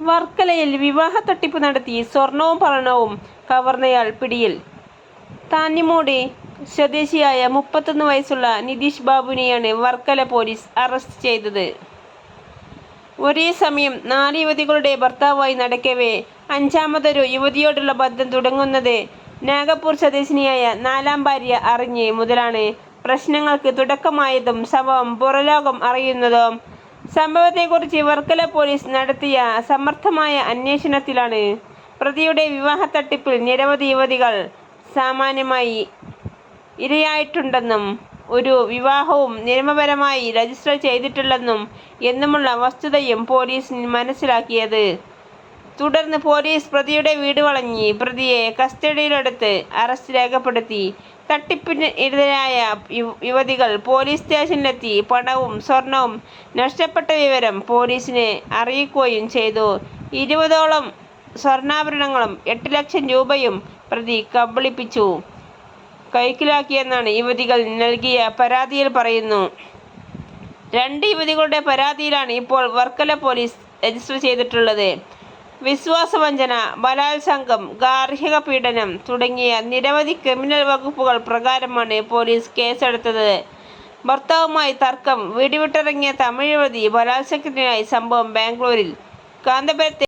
വർക്കലയിൽ വിവാഹ തട്ടിപ്പ് നടത്തി സ്വർണവും പണവും കവർന്നയാൾ പിടിയിൽ. താന്നിമൂട് സ്വദേശിയായ 31 വയസ്സുള്ള നിതീഷ് ബാബുവിനെയാണ് വർക്കല പോലീസ് അറസ്റ്റ് ചെയ്തത്. ഒരേ സമയം 4 യുവതികളുടെ ഭർത്താവായി നടക്കവേ അഞ്ചാമതൊരു യുവതിയോടുള്ള ബന്ധം തുടങ്ങുന്നത് നാഗപ്പൂർ സ്വദേശിനിയായ 4ാം ഭാര്യ അറിഞ്ഞ് മുതലാണ് പ്രശ്നങ്ങൾക്ക് തുടക്കമായതും സംഭവം പുറംലോകം അറിയുന്നതും. സംഭവത്തെക്കുറിച്ച് വർക്കല പോലീസ് നടത്തിയ സമർത്ഥമായ അന്വേഷണത്തിലാണ് പ്രതിയുടെ വിവാഹ തട്ടിപ്പിൽ നിരവധി യുവതികൾ സമാനമായി ഇരയായിട്ടുണ്ടെന്നും ഒരു വിവാഹവും നിയമപരമായി രജിസ്റ്റർ ചെയ്തിട്ടില്ലെന്നും എന്നുമുള്ള വസ്തുതയും പോലീസ് മനസ്സിലാക്കിയത്. തുടർന്ന് പോലീസ് പ്രതിയുടെ വീട് വളഞ്ഞ് പ്രതിയെ കസ്റ്റഡിയിലെടുത്ത് അറസ്റ്റ് രേഖപ്പെടുത്തി. തട്ടിപ്പിന് ഇരയായ യുവതികൾ പോലീസ് സ്റ്റേഷനിലെത്തി പണവും സ്വർണവും നഷ്ടപ്പെട്ട വിവരം പോലീസിനെ അറിയിക്കുകയും ചെയ്തു. 20ഓളം സ്വർണ്ണാഭരണങ്ങളും 8 ലക്ഷം രൂപയും പ്രതി കബളിപ്പിച്ചു കൈക്കലാക്കിയെന്നാണ് യുവതികൾ നൽകിയ പരാതിയിൽ പറയുന്നു. 2 യുവതികളുടെ പരാതിയിലാണ് ഇപ്പോൾ വർക്കല പോലീസ് രജിസ്റ്റർ ചെയ്തിട്ടുള്ളത്. വിശ്വാസവഞ്ചന, ബലാത്സംഗം, ഗാർഹിക പീഡനം തുടങ്ങിയ നിരവധി ക്രിമിനൽ വകുപ്പുകൾ പ്രകാരമാണ് പോലീസ് കേസെടുത്തത്. ഭർത്താവുമായി തർക്കം, വീട് വിട്ടിറങ്ങിയ തമിഴ് യുവതി ബലാത്സംഗത്തിനായി. സംഭവം ബാംഗ്ലൂരിൽ. കാന്തപുരത്തെ